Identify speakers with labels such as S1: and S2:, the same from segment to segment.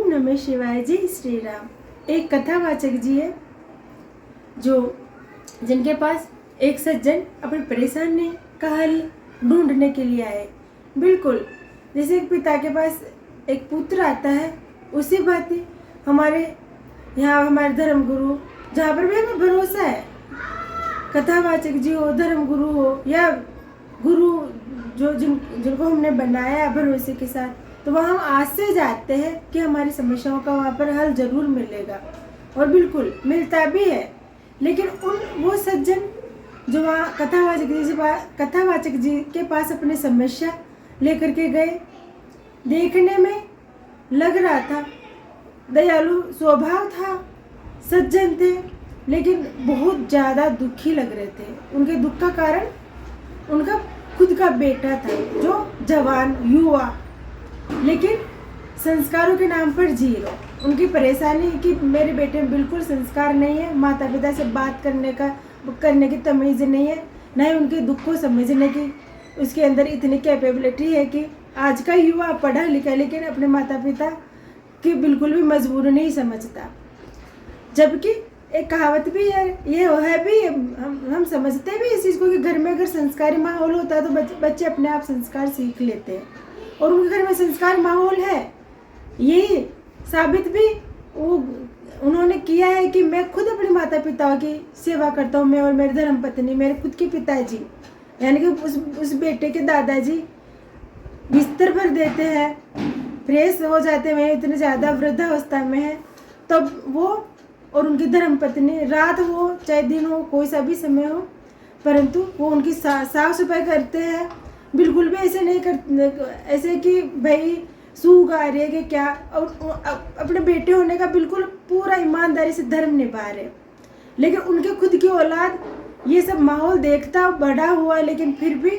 S1: ओम नमः शिवाय। जय श्री राम। एक कथावाचक जी है जो जिनके पास एक सज्जन अपने परेशानी का हल ढूंढने के लिए आए। बिल्कुल जैसे एक पिता के पास एक पुत्र आता है, उसी बात ही हमारे यहाँ हमारे धर्म गुरु, जहाँ पर भी हमें भरोसा है, कथावाचक जी हो, धर्म गुरु हो या गुरु जो जिनको हमने बनाया भरोसे के साथ, तो वहाँ हम आस से जाते हैं कि हमारी समस्याओं का वहाँ पर हल जरूर मिलेगा, और बिल्कुल मिलता भी है। लेकिन वो सज्जन जो वहाँ कथावाचक जी के पास अपनी समस्या लेकर के गए, देखने में लग रहा था दयालु स्वभाव था, सज्जन थे, लेकिन बहुत ज़्यादा दुखी लग रहे थे। उनके दुख का कारण उनका खुद का बेटा था जो जवान युवा, लेकिन संस्कारों के नाम पर जीरो। उनकी परेशानी कि मेरे बेटे में बिल्कुल संस्कार नहीं है, माता पिता से बात करने की तमीज़ नहीं है, न ही उनके दुख को समझने की उसके अंदर इतनी कैपेबिलिटी है कि आज का युवा पढ़ा लिखा लेकिन अपने माता पिता की बिल्कुल भी मजबूरी नहीं समझता। जबकि एक कहावत भी है, ये है भी, हम समझते भी इस चीज़ को कि घर में अगर संस्कारी माहौल होता है तो बच्चे अपने आप संस्कार सीख लेते हैं, और उनके घर में संस्कार माहौल है। यही साबित भी उन्होंने किया है कि मैं खुद अपने माता पिता की सेवा करता हूँ। मैं और मेरी धर्म पत्नी, मेरे खुद के पिताजी यानी कि उस बेटे के दादाजी बिस्तर पर देते हैं, फ्रेश हो जाते हैं, इतने ज़्यादा वृद्धावस्था में है, तब वो और उनकी धर्म पत्नी रात हो चाहे दिन हो, कोई सा भी समय हो, परंतु वो उनकी साफ सफाई करते हैं। बिल्कुल भी ऐसे नहीं करते ऐसे कि भाई सूख आ रही है कि क्या, और अपने बेटे होने का बिल्कुल पूरा ईमानदारी से धर्म निभा रहे। लेकिन उनके खुद की औलाद ये सब माहौल देखता बड़ा हुआ, लेकिन फिर भी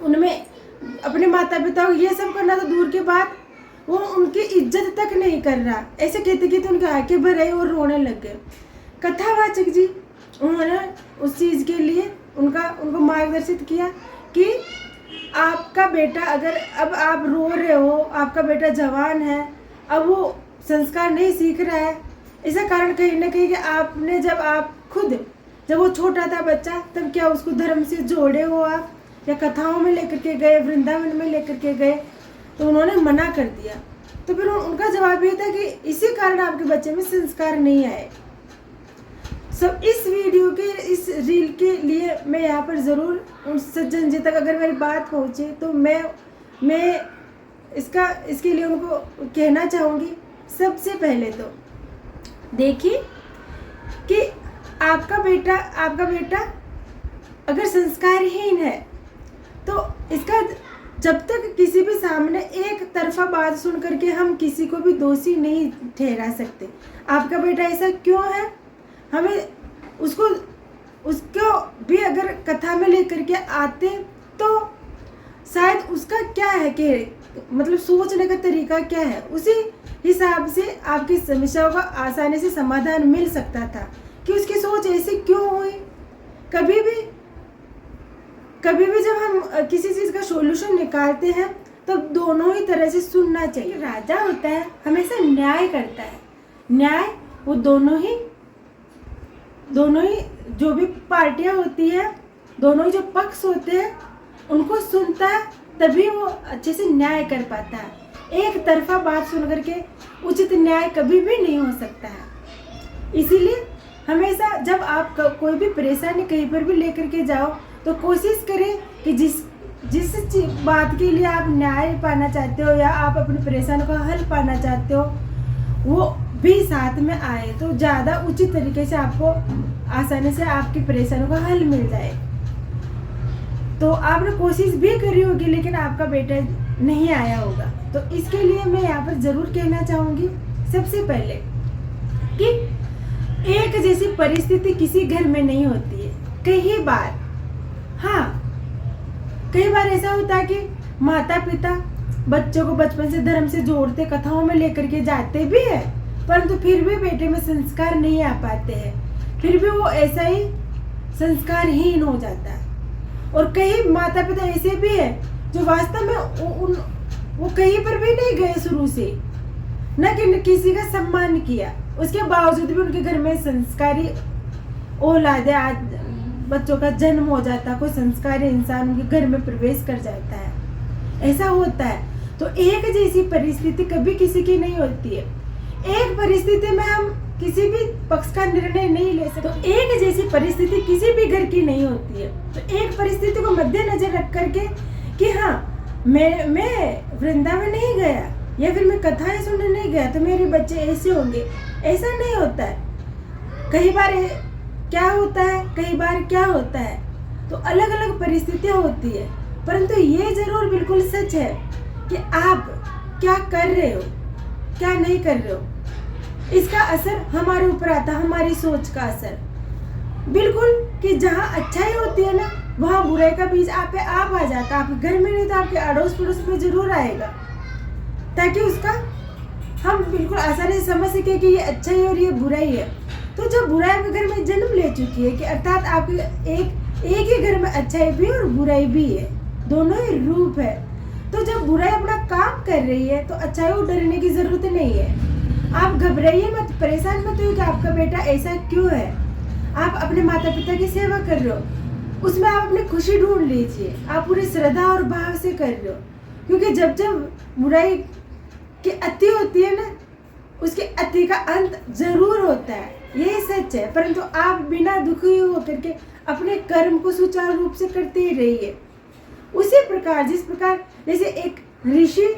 S1: उनमें अपने माता पिता को ये सब करना तो दूर की बात, वो उनकी इज्जत तक नहीं कर रहा। ऐसे कहते कहते उनकी आंखें भर आई और रोने लग गए। कथावाचक जी उन्होंने उस चीज़ के लिए उनको मार्गदर्शित किया कि आपका बेटा, अगर अब आप रो रहे हो, आपका बेटा जवान है, अब वो संस्कार नहीं सीख रहा है, इसका कारण कहीं ना कहीं कि आपने जब वो छोटा था बच्चा, तब क्या उसको धर्म से जोड़े हो आप, या कथाओं में लेकर के गए, वृंदावन में लेकर के गए, तो उन्होंने मना कर दिया। तो फिर उनका जवाब ये था कि इसी कारण आपके बच्चे में संस्कार नहीं आए। सब इस वीडियो के इस रील के लिए मैं यहाँ पर ज़रूर उस सज्जन जी तक अगर मेरी बात पहुँचे तो मैं इसके लिए उनको कहना चाहूँगी। सबसे पहले तो देखिए कि आपका बेटा अगर संस्कारहीन है तो इसका जब तक किसी भी सामने एक तरफा बात सुन करके हम किसी को भी दोषी नहीं ठहरा सकते। आपका बेटा ऐसा क्यों है, हमें उसको भी अगर कथा में लेकर के आते तो शायद उसका क्या है कि मतलब सोचने का तरीका क्या है, उसी हिसाब से आपकी समस्याओं का आसानी से समाधान मिल सकता था कि उसकी सोच ऐसी क्यों हुई। कभी भी जब हम किसी चीज़ का सॉल्यूशन निकालते हैं तो दोनों ही तरह से सुनना चाहिए। राजा होता है हमेशा न्याय करता है, न्याय वो दोनों ही जो भी पार्टियां होती है, दोनों ही जो पक्ष होते हैं उनको सुनता है, तभी वो अच्छे से न्याय कर पाता है। एक तरफा बात सुन करके उचित न्याय कभी भी नहीं हो सकता है। इसीलिए हमेशा जब आप कोई भी परेशानी कहीं पर भी लेकर के जाओ तो कोशिश करें कि जिस बात के लिए आप न्याय पाना चाहते हो या आप अपनी परेशानी का हल पाना चाहते हो वो भी साथ में आए, तो ज़्यादा उचित तरीके से आपको आसानी से आपकी परेशानी का हल मिल जाए। तो आपने कोशिश भी करी होगी लेकिन आपका बेटा नहीं आया होगा, तो इसके लिए मैं यहाँ पर ज़रूर कहना चाहूँगी सबसे पहले कि एक जैसी परिस्थिति किसी घर में नहीं होती है। कई बार ऐसा होता है कि माता पिता बच्चों को बचपन से धर्म से जोड़ते, कथाओं में लेकर के जाते भी है, परंतु फिर भी बेटे में संस्कार नहीं आ पाते हैं, फिर भी वो ऐसा ही संस्कारहीन हो जाता है। और कई माता पिता ऐसे भी है जो वास्तव में वो कहीं पर भी नहीं गए शुरू से, न कि किसी का सम्मान किया। उसके बावजूद भी उनके घर में संस्कारी औलादे आज बच्चों का जन्म हो जाता, कोई संस्कारी इंसान उनके घर में प्रवेश कर जाता है, ऐसा होता है। तो एक जैसी परिस्थिति कभी किसी की नहीं होती है। एक परिस्थिति में हम किसी भी पक्ष का निर्णय नहीं ले सकते। तो एक जैसी परिस्थिति किसी भी घर की नहीं होती है। तो एक परिस्थिति को मद्देनजर रख करके कि हाँ मैं वृंदावन नहीं गया या फिर मैं कथाएं सुनने नहीं गया तो मेरे बच्चे ऐसे होंगे, ऐसा नहीं होता है। कई बार क्या होता है, कई बार क्या होता है, तो अलग अलग परिस्थितियां होती है। परंतु ये जरूर बिल्कुल सच है कि आप क्या कर रहे हो, क्या नहीं कर रहे हो, इसका असर हमारे ऊपर आता, हमारी सोच का असर। बिल्कुल कि जहाँ अच्छाई होती है ना, वहाँ बुराई का बीज आप पे आप आ जाता है। आपके घर में नहीं तो आपके अड़ोस पड़ोस में जरूर आएगा, ताकि उसका हम बिल्कुल आसानी से समझ सके कि ये अच्छाई है और ये बुराई है। तो जब बुराई आपके घर में जन्म ले चुकी है कि अर्थात आपके एक ही घर में अच्छाई भी और बुराई भी है, दोनों ही रूप है। तो जब बुराई अपना काम कर रही है तो अच्छाई को डरने की जरूरत नहीं है। आप घबराइए मत, परेशान मत होइए कि आपका बेटा ऐसा क्यों है। आप अपने माता पिता की सेवा कर रहे हो, उसमें आप अपनी खुशी ढूंढ लीजिए। आप पूरी श्रद्धा और भाव से कर रहे हो, क्योंकि जब जब बुराई की अति होती है ना, उसके अति का अंत जरूर होता है, यही सच है। परंतु आप बिना दुखी होकर के अपने कर्म को सुचारू रूप से करते ही रहिए। उसी प्रकार जिस प्रकार जैसे एक ऋषि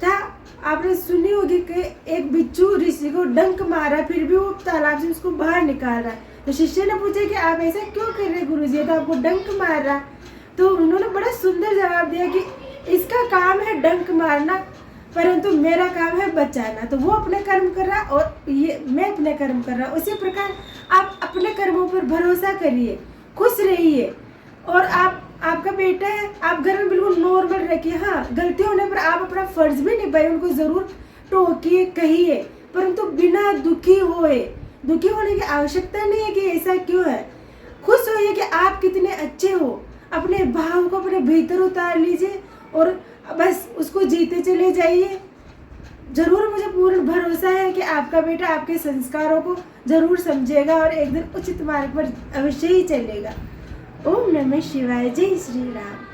S1: था, आपने सुनी होगी कि एक बिच्छू ऋषि को डंक मारा, फिर भी वो तालाब से उसको बाहर निकाल रहा। तो शिष्य ने पूछा कि आप ऐसा क्यों कर रहे गुरुजी, तो आपको डंक मार रहा। तो उन्होंने बड़ा सुंदर जवाब दिया कि इसका काम है डंक मारना, परंतु मेरा काम है बचाना। तो वो अपने कर्म कर रहा और ये मैं अपने कर्म कर रहा। उसी प्रकार आप अपने कर्मों पर भरोसा करिए, खुश रहिए। और आपका बेटा है, आप घर में बिल्कुल नॉर्मल रखिए। हाँ, गलती होने पर आप अपना फर्ज भी निभाइए, उनको जरूर टोकिए, कहिए, परंतु बिना दुखी होने की आवश्यकता नहीं है कि ऐसा क्यों है। खुश होइए कि आप कितने अच्छे हो। अपने भाव को अपने भीतर उतार लीजिए और बस उसको जीते चले जाइए। जरूर मुझे पूर्ण भरोसा है कि आपका बेटा आपके संस्कारों को जरूर समझेगा और एक दिन उचित मार्ग पर अवश्य ही चलेगा। ओम नमः शिवाय। जय श्री राम।